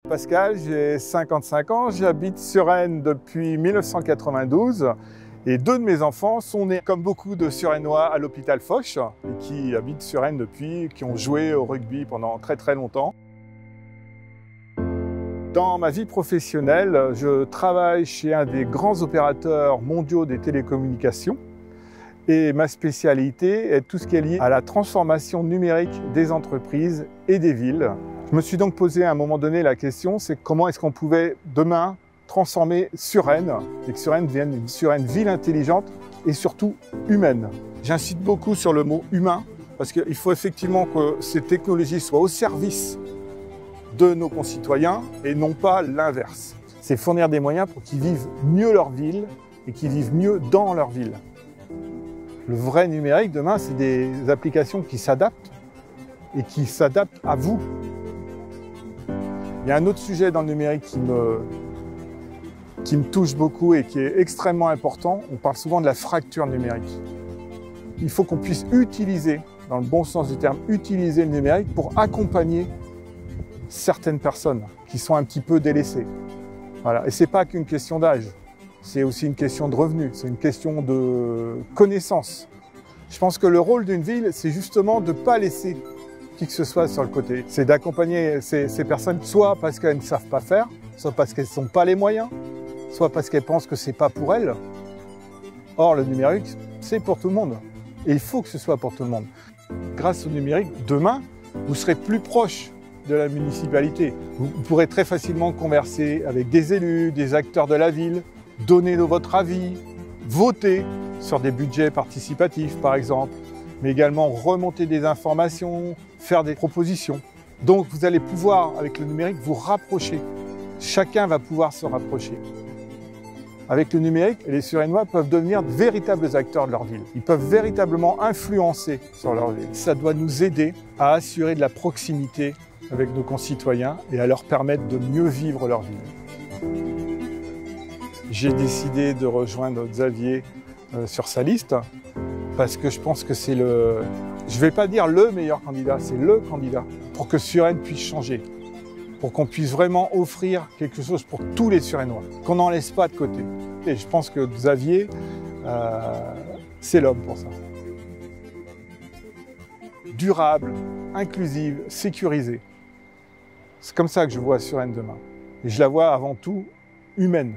Pascal, j'ai 55 ans, j'habite Suresnes depuis 1992 et deux de mes enfants sont nés, comme beaucoup de Suresnois, à l'hôpital Foch et qui habitent Suresnes depuis, qui ont joué au rugby pendant très longtemps. Dans ma vie professionnelle, je travaille chez un des grands opérateurs mondiaux des télécommunications et ma spécialité est tout ce qui est lié à la transformation numérique des entreprises et des villes. Je me suis donc posé à un moment donné la question, c'est comment est-ce qu'on pouvait demain transformer Suresnes et que Suresnes devienne une Suresnes ville intelligente et surtout humaine. J'insiste beaucoup sur le mot humain parce qu'il faut effectivement que ces technologies soient au service de nos concitoyens et non pas l'inverse. C'est fournir des moyens pour qu'ils vivent mieux leur ville et qu'ils vivent mieux dans leur ville. Le vrai numérique demain, c'est des applications qui s'adaptent et qui s'adaptent à vous. Il y a un autre sujet dans le numérique qui me touche beaucoup et qui est extrêmement important. On parle souvent de la fracture numérique. Il faut qu'on puisse utiliser, dans le bon sens du terme, utiliser le numérique pour accompagner certaines personnes qui sont un petit peu délaissées. Voilà. Et ce n'est pas qu'une question d'âge, c'est aussi une question de revenus, c'est une question de connaissances. Je pense que le rôle d'une ville, c'est justement de ne pas laisser qui que ce soit sur le côté. C'est d'accompagner ces personnes, soit parce qu'elles ne savent pas faire, soit parce qu'elles n'ont pas les moyens, soit parce qu'elles pensent que ce n'est pas pour elles. Or, le numérique, c'est pour tout le monde. Et il faut que ce soit pour tout le monde. Grâce au numérique, demain, vous serez plus proche de la municipalité. Vous pourrez très facilement converser avec des élus, des acteurs de la ville, donner votre avis, voter sur des budgets participatifs, par exemple, mais également remonter des informations, faire des propositions. Donc vous allez pouvoir, avec le numérique, vous rapprocher. Chacun va pouvoir se rapprocher. Avec le numérique, les Suresnois peuvent devenir de véritables acteurs de leur ville. Ils peuvent véritablement influencer sur leur ville. Ça doit nous aider à assurer de la proximité avec nos concitoyens et à leur permettre de mieux vivre leur ville. J'ai décidé de rejoindre Xavier sur sa liste parce que je pense que c'est je ne vais pas dire le meilleur candidat, c'est le candidat pour que Suresnes puisse changer, pour qu'on puisse vraiment offrir quelque chose pour tous les Suresnois, qu'on n'en laisse pas de côté. Et je pense que Xavier, c'est l'homme pour ça. Durable, inclusive, sécurisée. C'est comme ça que je vois Suresnes demain. Et je la vois avant tout humaine.